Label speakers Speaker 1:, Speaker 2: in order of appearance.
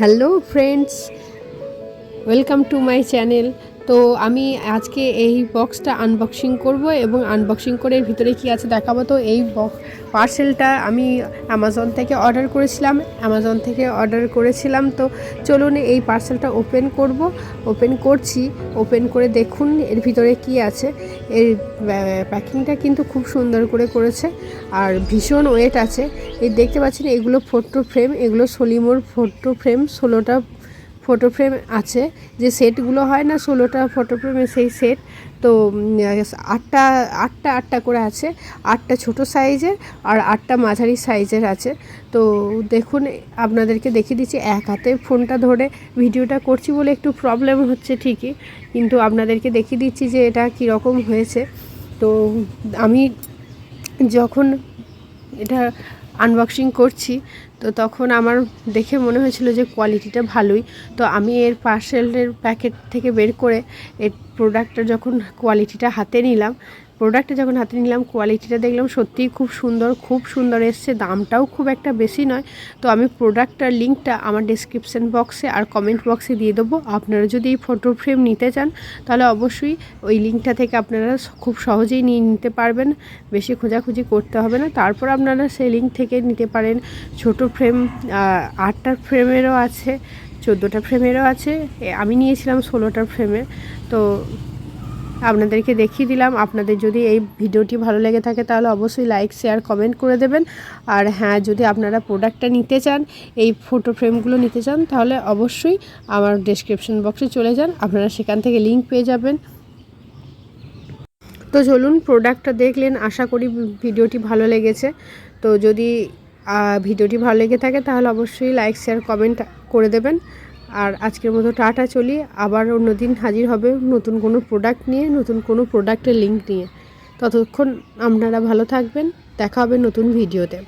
Speaker 1: Hello friends, welcome to my channel. তো আমি আজকে এই বক্সটা আনবক্সিং করব এবং আনবক্সিং করে এর ভিতরে কী আছে দেখাবো। তো এই পার্সেলটা আমি অ্যামাজন থেকে অর্ডার করেছিলাম। তো চলুন এই পার্সেলটা ওপেন করছি। ওপেন করে দেখুন এর ভিতরে কি আছে। এর প্যাকিংটা কিন্তু খুব সুন্দর করে করেছে আর ভীষণ ওয়েট আছে। এই দেখতে পাচ্ছেন এগুলো ফটো ফ্রেম, এগুলো সলিমোর ফটো ফ্রেম। 16টা ফটো ফ্রেম আছে, যে সেটগুলো হয় না 16টা ফটো ফ্রেমের সেই সেট। তো আটটা করে আছে, 8টা ছোটো সাইজের আর 8টা মাঝারি সাইজের আছে। তো দেখুন, আপনাদেরকে দেখিয়ে দিচ্ছি। এক হাতে ফোনটা ধরে ভিডিওটা করছি বলে একটু প্রবলেম হচ্ছে ঠিকই, কিন্তু আপনাদেরকে দেখিয়ে দিচ্ছি যে এটা কীরকম হয়েছে। তো আমি যখন এটা আনবক্সিং করছি তো তখন আমার দেখে মনে হয়েছিল যে কোয়ালিটিটা ভালোই। তো আমি এর পার্সেলের প্যাকেট থেকে বের করে এর প্রোডাক্টটা যখন হাতে নিলাম কোয়ালিটিটা দেখলাম সত্যিই খুব সুন্দর এসছে। দামটাও খুব একটা বেশি নয়। তো আমি প্রোডাক্টটার লিঙ্কটা আমার ডেসক্রিপশান বক্সে আর কমেন্ট বক্সে দিয়ে দেবো। আপনারা যদি এই ফটো ফ্রেম নিতে চান তাহলে অবশ্যই ওই লিঙ্কটা থেকে আপনারা খুব সহজেই নিয়ে নিতে পারবেন, বেশি খোঁজাখুঁজি করতে হবে না। তারপর আপনারা সেই লিঙ্ক থেকে নিতে পারেন। ছোট ফ্রেম 8টা ফ্রেমেরও আছে, 14টা ফ্রেমেরও আছে। আমি নিয়েছিলাম 16টা ফ্রেমের। তো আপনাদেরকে দেখিয়ে দিলাম। আপনাদের যদি এই ভিডিওটি ভালো লেগে থাকে তাহলে অবশ্যই লাইক, শেয়ার, কমেন্ট করে দেবেন। আর হ্যাঁ, যদি আপনারা প্রোডাক্টটা নিতে চান, এই ফটো ফ্রেমগুলো নিতে চান, তাহলে অবশ্যই আমার ডেসক্রিপশন বক্সে চলে যান, আপনারা সেখান থেকে লিঙ্ক পেয়ে যাবেন। তো চলুন, প্রোডাক্টটা দেখলেন, আশা করি ভিডিওটি ভালো লেগেছে। তো যদি ভিডিওটি ভালো লেগে থাকে তাহলে অবশ্যই লাইক, শেয়ার, কমেন্ট করে দেবেন। আর আজকের মতো টাটা, চলি। আবার অন্যদিন হাজির হবে নতুন কোনো প্রোডাক্ট নিয়ে, নতুন কোনো প্রোডাক্টের লিঙ্ক নিয়ে। ততক্ষণ আপনারা ভালো থাকবেন, দেখা হবে নতুন ভিডিওতে।